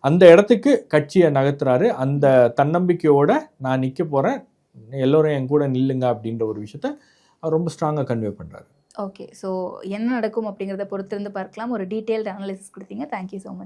அந்த இடத்துக்கு கட்சியை நகர்த்துறாரு. அந்த தன்னம்பிக்கையோட நான் நிற்க போகிறேன், எல்லோரும் என் கூட நில்லுங்க அப்படின்ற ஒரு விஷயத்த அவர் ரொம்ப ஸ்ட்ராங்காக கன்வே பண்ணுறாரு. ஓகே, ஸோ என்ன நடக்கும் அப்படிங்கிறத பொறுத்திருந்து பார்க்கலாம். ஒரு டீட்டெயில்டு அனாலிசிஸ் கொடுத்தீங்க. Thank you so much.